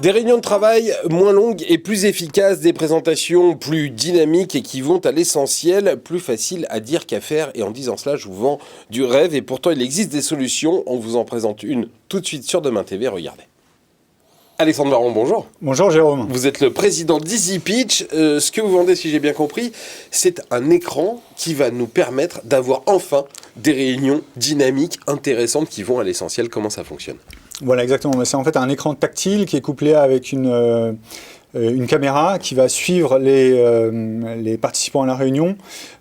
Des réunions de travail moins longues et plus efficaces, des présentations plus dynamiques et qui vont à l'essentiel, plus facile à dire qu'à faire. Et en disant cela, je vous vends du rêve et pourtant il existe des solutions. On vous en présente une tout de suite sur Demain TV, regardez. Alexandre Baron, bonjour. Bonjour Jérôme. Vous êtes le président d'EasyPitch. Ce que vous vendez, si j'ai bien compris, c'est un écran qui va nous permettre d'avoir enfin des réunions dynamiques, intéressantes, qui vont à l'essentiel. Comment ça fonctionne ? Voilà, exactement. C'est en fait un écran tactile qui est couplé avec une caméra qui va suivre les participants à la réunion.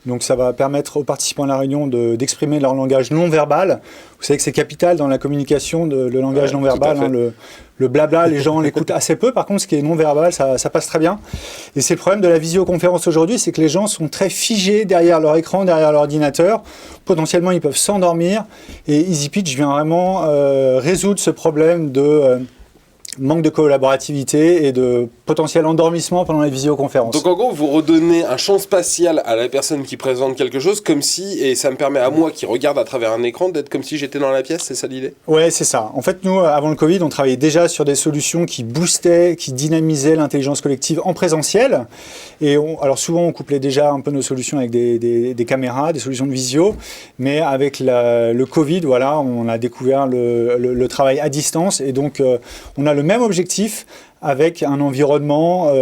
Donc ça va permettre aux participants à la réunion d'exprimer leur langage non verbal. Vous savez que c'est capital dans la communication, le langage non verbal. Le blabla, les gens l'écoutent assez peu. Par contre, ce qui est non verbal, ça passe très bien. Et c'est le problème de la visioconférence aujourd'hui, c'est que les gens sont très figés derrière leur écran, derrière leur ordinateur. Potentiellement, ils peuvent s'endormir. Et EasyPitch vient vraiment résoudre ce problème de manque de collaborativité et de potentiel endormissement pendant les visioconférences. Donc en gros, vous redonnez un champ spatial à la personne qui présente quelque chose, comme si, et ça me permet à moi qui regarde à travers un écran, d'être comme si j'étais dans la pièce, c'est ça l'idée ? Ouais, c'est ça. En fait, nous, avant le Covid, on travaillait déjà sur des solutions qui boostaient, qui dynamisaient l'intelligence collective en présentiel. Et alors souvent, on couplait déjà un peu nos solutions avec des caméras, des solutions de visio. Mais avec le Covid, voilà, on a découvert le travail à distance. Et donc, on a le même objectif avec un environnement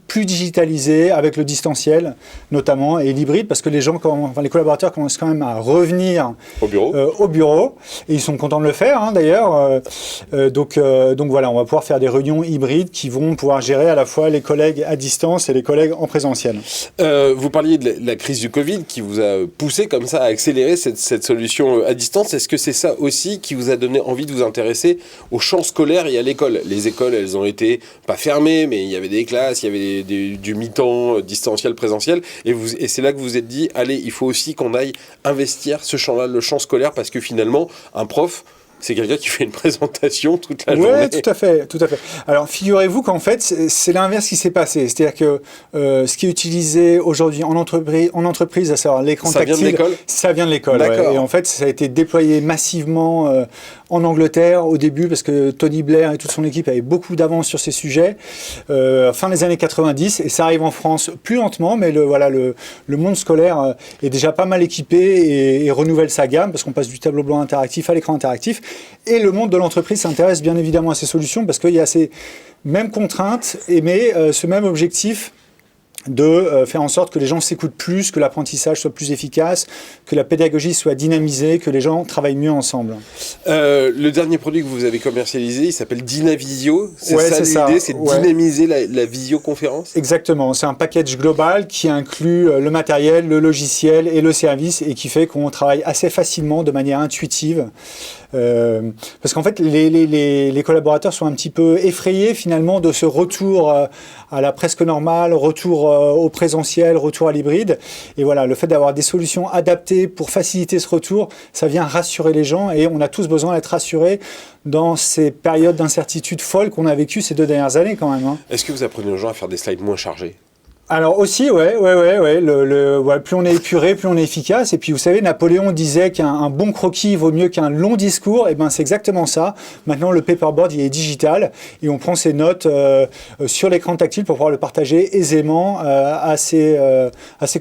plus digitalisé, avec le distanciel notamment, et l'hybride, parce que les collaborateurs commencent quand même à revenir au bureau, et ils sont contents de le faire d'ailleurs. Donc voilà, on va pouvoir faire des réunions hybrides qui vont pouvoir gérer à la fois les collègues à distance et les collègues en présentiel. Vous parliez de la crise du Covid qui vous a poussé comme ça à accélérer cette solution à distance. Est-ce que c'est ça aussi qui vous a donné envie de vous intéresser au champ scolaire et à l'école ? Les écoles, elles ont été pas fermées, mais il y avait des classes, il y avait du mi-temps, distanciel, présentiel, et c'est là que vous vous êtes dit, allez, il faut aussi qu'on aille investir ce champ-là, le champ scolaire, parce que finalement, un prof, c'est quelqu'un qui fait une présentation toute la journée. Oui, tout à fait, tout à fait. Alors, figurez-vous qu'en fait, c'est l'inverse qui s'est passé. C'est-à-dire que ce qui est utilisé aujourd'hui en entreprise, à savoir l'écran tactile, vient de l'école ? Ça vient de l'école. Ouais. Et en fait, ça a été déployé massivement en Angleterre au début, parce que Tony Blair et toute son équipe avaient beaucoup d'avance sur ces sujets, fin des années 90, et ça arrive en France plus lentement, mais le monde scolaire est déjà pas mal équipé et renouvelle sa gamme, parce qu'on passe du tableau blanc interactif à l'écran interactif. Et le monde de l'entreprise s'intéresse bien évidemment à ces solutions parce qu'il y a ces mêmes contraintes, mais ce même objectif de faire en sorte que les gens s'écoutent plus, que l'apprentissage soit plus efficace, que la pédagogie soit dynamisée, que les gens travaillent mieux ensemble. Le dernier produit que vous avez commercialisé, il s'appelle Dynavisio. C'est l'idée, c'est de dynamiser la visioconférence ? Exactement, c'est un package global qui inclut le matériel, le logiciel et le service et qui fait qu'on travaille assez facilement, de manière intuitive. Parce qu'en fait, les collaborateurs sont un petit peu effrayés finalement de ce retour à la presque normale, retour au présentiel, retour à l'hybride. Et voilà, le fait d'avoir des solutions adaptées pour faciliter ce retour, ça vient rassurer les gens et on a tous besoin d'être rassurés dans ces périodes d'incertitude folle qu'on a vécues ces 2 dernières années quand même. Est-ce que vous apprenez aux gens à faire des slides moins chargés ? Alors aussi, ouais. Plus on est épuré, plus on est efficace. Et puis vous savez, Napoléon disait qu'un bon croquis vaut mieux qu'un long discours. Et ben c'est exactement ça. Maintenant, le paperboard il est digital et on prend ses notes sur l'écran tactile pour pouvoir le partager aisément à ses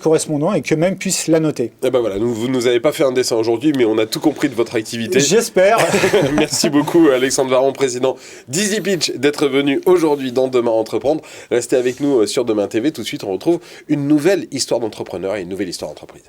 correspondants et qu'eux-mêmes puissent la noter. Et ben voilà, vous nous avez pas fait un dessin aujourd'hui, mais on a tout compris de votre activité. J'espère. Merci beaucoup, Alexandre Baron, président d'EasyPitch, d'être venu aujourd'hui dans Demain Entreprendre. Restez avec nous sur Demain TV. Tout de suite, on retrouve une nouvelle histoire d'entrepreneur et une nouvelle histoire d'entreprise.